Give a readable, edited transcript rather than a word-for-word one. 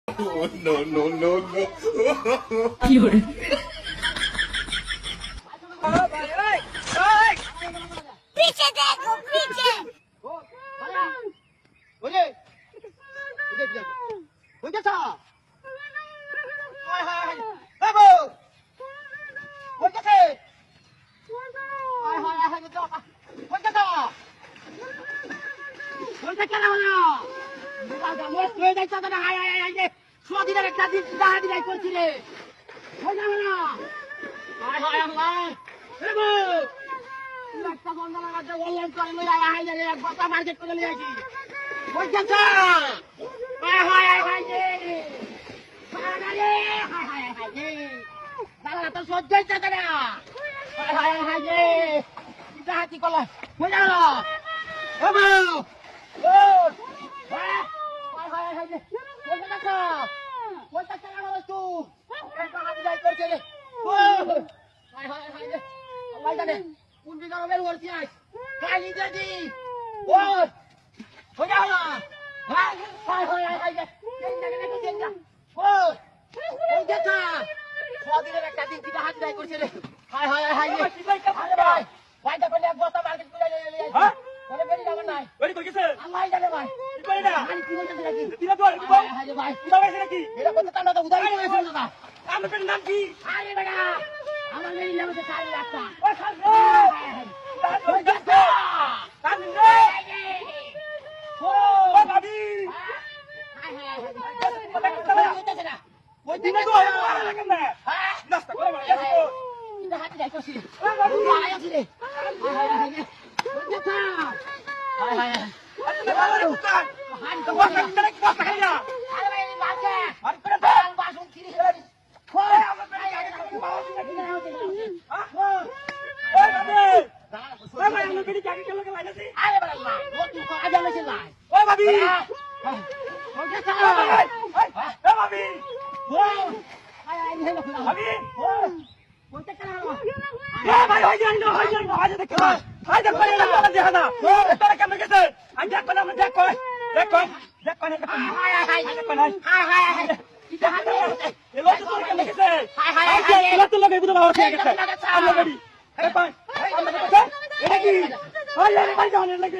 Oh, no, no, no, no. पीछे देखो पीछे ওরে ওরে ওই গেছা হায় হায় বাবু ওই গেছে হায় হায় হায় গেছা ওই গেছা ওই গেছে না না দাদা মোট হয়ে যাইছে না হায় হায় হায় রে সদিনের একটা দিন দাঁড়া দিলাই করছি রে ওই না না হায় হায় হায় বাবু একটা বন্ধ লাগাতে বললাম করে লই আয় হায় রে এক বাতা মার্কেট করে লই আইছি ওই গেছা হায় হায় হায় রে আরে হায় হায় হায় রে দাদা তো সহ্য হইছে না হায় হায় হায় রে এটা হাতি কলা হই যা বাবু ও হায় হায় হায় রে ওই গেছা ওই গেছা না তুই একটা হাতি যাই করছে রে ও হায় হায় হায় রে আল্লাহ জানে কোন দিকে বের করছি আজ কালি দাদি ও হই যা না হায় হায় হায় হায় রে এই জায়গা থেকে চেঞ্জ ও ওই গেছা সদিনের একটা দিন দিকে হাতি যাই করছে রে হায় হায় হায় রে আরে ভাই ভাই দেখো এক বস্তা মার্কেট করে লই আইছি বলে বেরি যাবেন নাই বেরি কই গেছে আল্লাহ জানে ভাই কি করে না আমি কি বলতে নাকি দিলা তো কি বল হায় রে ভাই উদা হইছে নাকি এটা করতে তান্ডা তো উদাই হইছে না আপনার নাম কি আরে বেটা আমার মেয়ে নাম হচ্ছে সারি রাস্তা ও খাজু তার গেছে তার রে ও বাবি ওই দিনে দিকে তো আর লাগেন না নাস্তা করে মানে গেছে তো এটা হাতি যাই করছি ও বাবি আয় আসি রে হায় হায় আপনি বাবার দোকান হাই তো তো বসে করে কি বসে খাই না আরে ভাই বাজে আর করে বাল বাসন ছিড়ি গেল ওই আমার পেটে আগে তো বাবা হ্যাঁ ওই বাবি ওই ভাই আমার পেটে আগে কেন লাগাইছি আরে বাবা ও তুই কো আজ আলেছে লাই ওই বাবি ওই গেছা ওই বাবি আয় আয় হে লোক বাবি ওইটা কেন হলো এ ভাই হই যাই না আজ দেখো হাই দেখো না কথা দেখা না তোরা কেমন গেছে আমি দেখো না আমি দেখো দেখো দেখো না হায় হায় দেখো না হায় হায় হায় এটা হাতে এ লোক তো কেমন গেছে হায় হায় হায় এ লোক তো লাগাই বুঝা বাবা ঠিক গেছে আমরা রেডি আরে পাই আমরা দেখো এটা কি হাই আরে ভাই জানেন লাগে